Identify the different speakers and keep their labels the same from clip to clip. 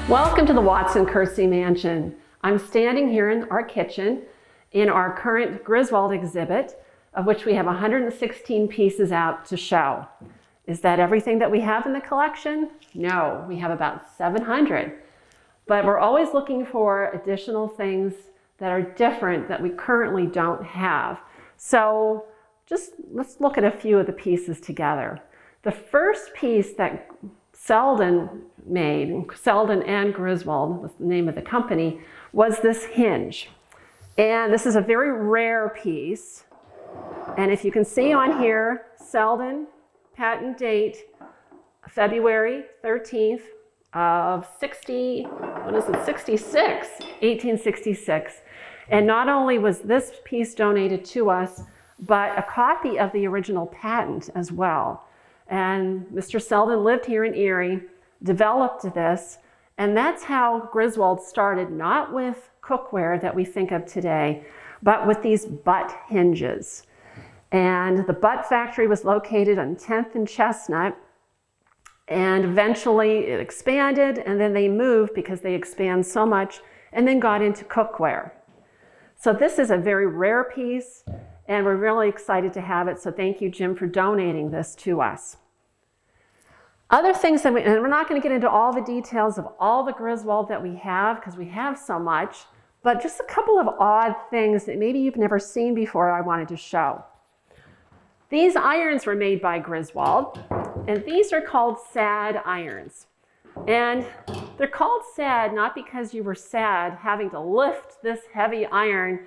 Speaker 1: Welcome to the Watson-Kersey Mansion. I'm standing here in our kitchen in our current Griswold exhibit, of which we have 116 pieces out to show. Is that everything that we have in the collection? No, we have about 700. But we're always looking for additional things that are different that we currently don't have. So just let's look at a few of the pieces together. The first piece that Selden made, Selden and Griswold was the name of the company, was this hinge. And this is a very rare piece. And if you can see on here, Selden, patent date, February 13th of 1866. And not only was this piece donated to us, but a copy of the original patent as well. And Mr. Selden lived here in Erie, developed this, and that's how Griswold started, not with cookware that we think of today, but with these butt hinges. And the butt factory was located on 10th and Chestnut, and eventually it expanded, and then they moved because they expand so much, and then got into cookware. So this is a very rare piece, and we're really excited to have it. So thank you, Jim, for donating this to us. Other things that and we're not going to get into all the details of all the Griswold that we have because we have so much, but just a couple of odd things that maybe you've never seen before I wanted to show. These irons were made by Griswold, and these are called sad irons. And they're called sad not because you were sad having to lift this heavy iron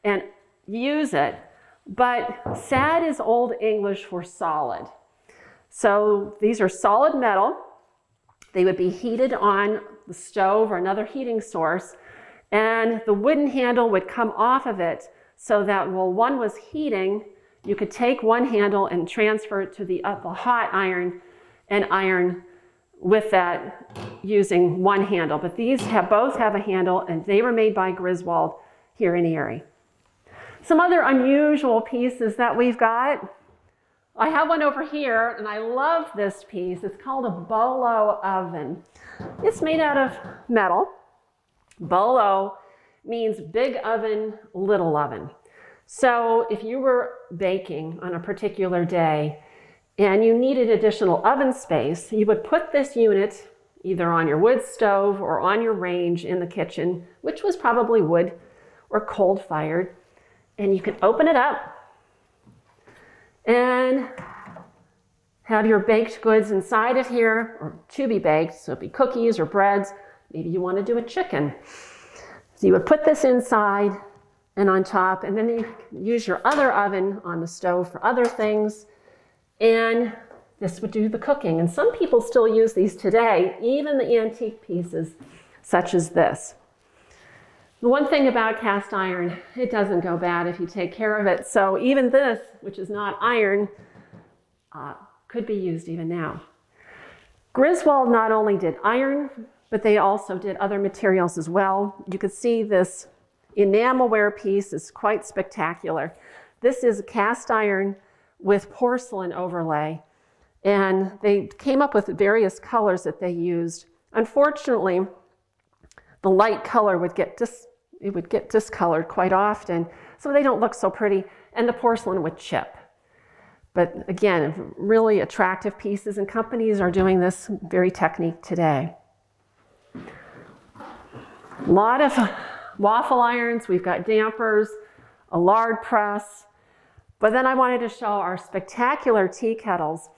Speaker 1: and use it, but sad is Old English for solid. So these are solid metal. They would be heated on the stove or another heating source, and the wooden handle would come off of it so that while one was heating, you could take one handle and transfer it to the hot iron and iron with that using one handle. But these both have a handle, and they were made by Griswold here in Erie. Some other unusual pieces that we've got. I have one over here, and I love this piece. It's called a Bolo Oven. It's made out of metal. Bolo means big oven, little oven. So if you were baking on a particular day and you needed additional oven space, you would put this unit either on your wood stove or on your range in the kitchen, which was probably wood or coal-fired, and you could open it up and have your baked goods inside of here, or to be baked, so it'd be cookies or breads. Maybe you want to do a chicken. So you would put this inside and on top, and then you use your other oven on the stove for other things, and this would do the cooking. And some people still use these today, even the antique pieces such as this. The one thing about cast iron, it doesn't go bad if you take care of it. So even this, which is not iron, could be used even now. Griswold not only did iron, but they also did other materials as well. You can see this enamelware piece is quite spectacular. This is cast iron with porcelain overlay, and they came up with various colors that they used. Unfortunately, the light color would get discolored quite often, so they don't look so pretty, and the porcelain would chip. But again, really attractive pieces, and companies are doing this very technique today. A lot of waffle irons, we've got dampers, a lard press, but then I wanted to show our spectacular tea kettles.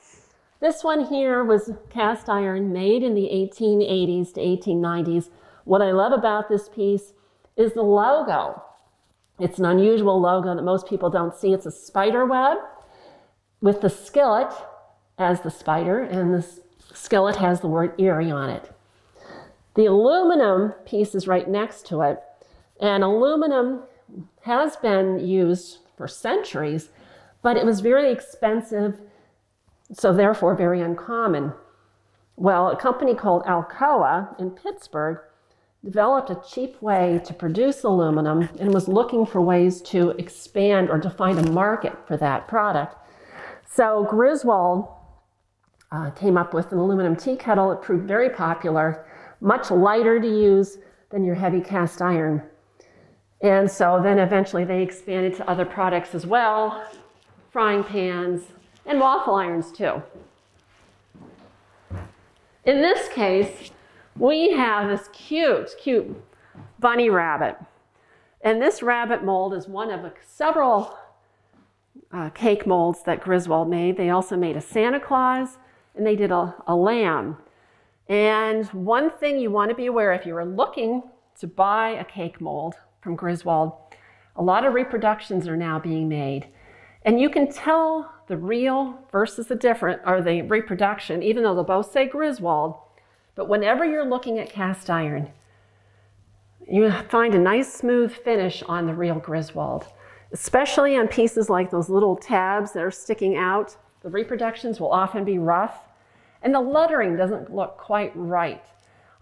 Speaker 1: This one here was cast iron made in the 1880s to 1890s. What I love about this piece is the logo. It's an unusual logo that most people don't see. It's a spider web with the skillet as the spider, and the skillet has the word Erie on it. The aluminum piece is right next to it, and aluminum has been used for centuries, but it was very expensive, so therefore very uncommon. Well, a company called Alcoa in Pittsburgh developed a cheap way to produce aluminum and was looking for ways to expand or to find a market for that product. So Griswold came up with an aluminum tea kettle. It proved very popular, much lighter to use than your heavy cast iron. And so then eventually they expanded to other products as well, frying pans and waffle irons too. In this case, we have this cute bunny rabbit. And this rabbit mold is one of several cake molds that Griswold made. They also made a Santa Claus, and they did a lamb. And one thing you want to be aware, if you are looking to buy a cake mold from Griswold, a lot of reproductions are now being made. And you can tell the real versus the reproduction, even though they'll both say Griswold. But whenever you're looking at cast iron, you find a nice smooth finish on the real Griswold, especially on pieces like those little tabs that are sticking out. The reproductions will often be rough, and the lettering doesn't look quite right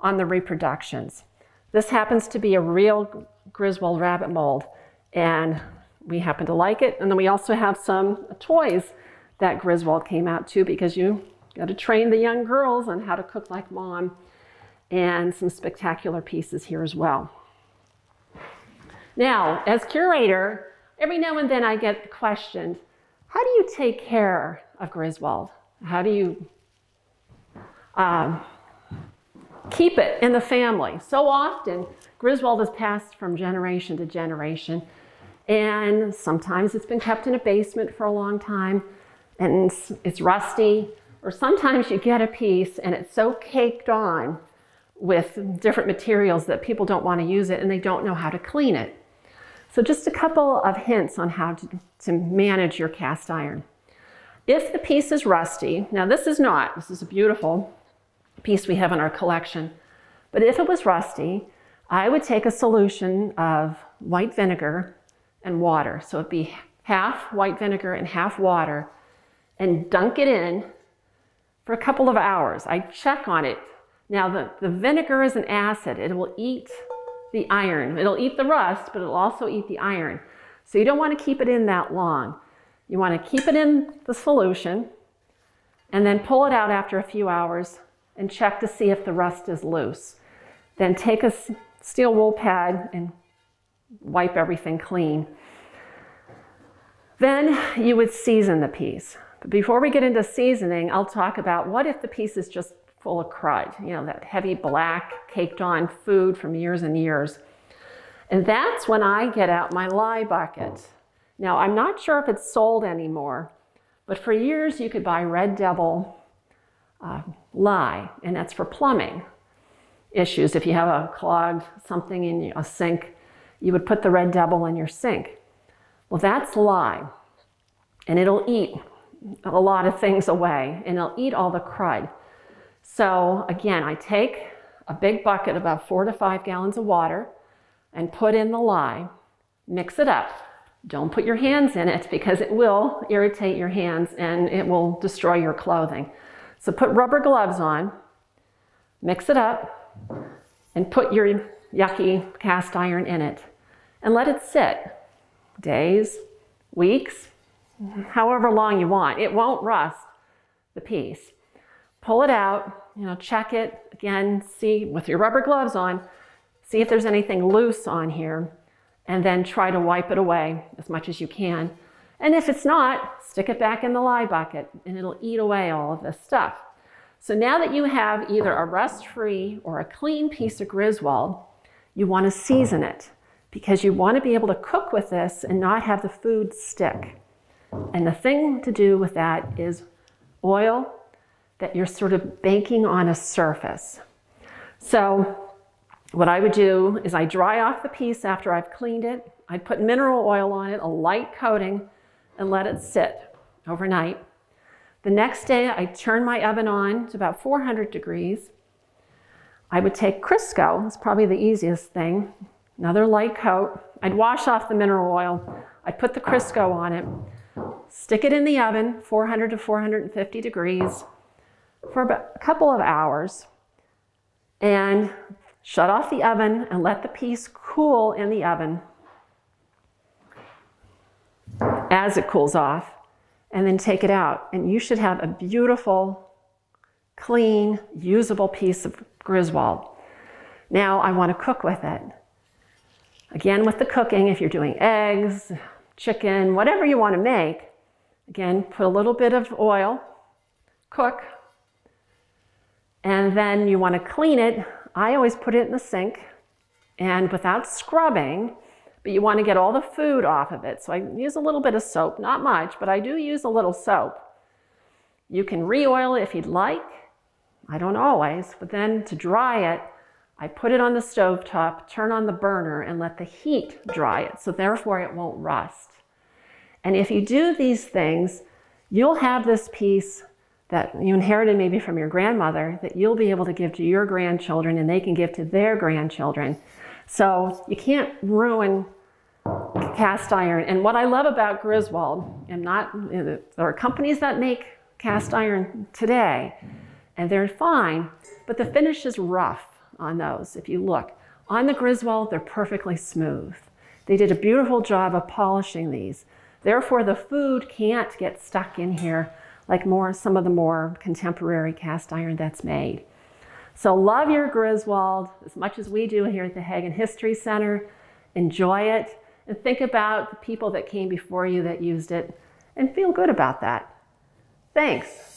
Speaker 1: on the reproductions. This happens to be a real Griswold rabbit mold, and we happen to like it. And then we also have some toys that Griswold came out to, because you got to train the young girls on how to cook like mom, and some spectacular pieces here as well. Now, as curator, every now and then I get questioned, how do you take care of Griswold? How do you keep it in the family? So often, Griswold is passed from generation to generation, and sometimes it's been kept in a basement for a long time, and it's rusty, or sometimes you get a piece and it's so caked on with different materials that people don't want to use it and they don't know how to clean it. So just a couple of hints on how to manage your cast iron. If the piece is rusty, now this is a beautiful piece we have in our collection, but if it was rusty, I would take a solution of white vinegar and water. So it'd be half white vinegar and half water, and dunk it in for a couple of hours. I check on it. Now the vinegar is an acid. It will eat the iron. It'll eat the rust, but it'll also eat the iron. So you don't want to keep it in that long. You want to keep it in the solution and then pull it out after a few hours and check to see if the rust is loose. Then take a steel wool pad and wipe everything clean. Then you would season the piece. But before we get into seasoning, I'll talk about what if the piece is just full of crud, you know, that heavy black caked on food from years and years. And that's when I get out my Lye Bucket. Now, I'm not sure if it's sold anymore, but for years you could buy Red Devil lye, and that's for plumbing issues. If you have a clogged something in a sink, you would put the Red Devil in your sink. Well, that's lye, and it'll eat a lot of things away, and it'll eat all the crud. So again, I take a big bucket, about 4 to 5 gallons of water, and put in the lye, mix it up. Don't put your hands in it because it will irritate your hands and it will destroy your clothing. So put rubber gloves on, mix it up, and put your yucky cast iron in it, and let it sit days, weeks, however long you want. It won't rust the piece. Pull it out, check it again, see with your rubber gloves on, see if there's anything loose on here, and then try to wipe it away as much as you can. And if it's not, stick it back in the Lye Bucket and it'll eat away all of this stuff. So now that you have either a rust-free or a clean piece of Griswold, you want to season it because you want to be able to cook with this and not have the food stick. And the thing to do with that is oil that you're sort of baking on a surface. So what I would do is I dry off the piece after I've cleaned it. I'd put mineral oil on it, a light coating, and let it sit overnight. The next day, I turn my oven on to about 400 degrees. I would take Crisco, it's probably the easiest thing, another light coat. I'd wash off the mineral oil. I'd put the Crisco on it, stick it in the oven, 400 to 450 degrees, for about a couple of hours, and shut off the oven and let the piece cool in the oven as it cools off, and then take it out. And you should have a beautiful, clean, usable piece of Griswold. Now I want to cook with it. Again, with the cooking, if you're doing eggs, chicken, whatever you want to make, again, put a little bit of oil, cook, and then you want to clean it. I always put it in the sink and without scrubbing, but you want to get all the food off of it. So I use a little bit of soap, not much, but I do use a little soap. You can re-oil it if you'd like. I don't always, but then to dry it, I put it on the stovetop, turn on the burner, and let the heat dry it, so therefore it won't rust. And if you do these things, you'll have this piece that you inherited maybe from your grandmother that you'll be able to give to your grandchildren and they can give to their grandchildren. So you can't ruin cast iron. And what I love about Griswold, there are companies that make cast iron today, and they're fine, but the finish is rough on those. If you look on the Griswold, they're perfectly smooth. They did a beautiful job of polishing these. Therefore, the food can't get stuck in here like some of the more contemporary cast iron that's made. So love your Griswold as much as we do here at the Hagen History Center. Enjoy it and think about the people that came before you that used it and feel good about that. Thanks.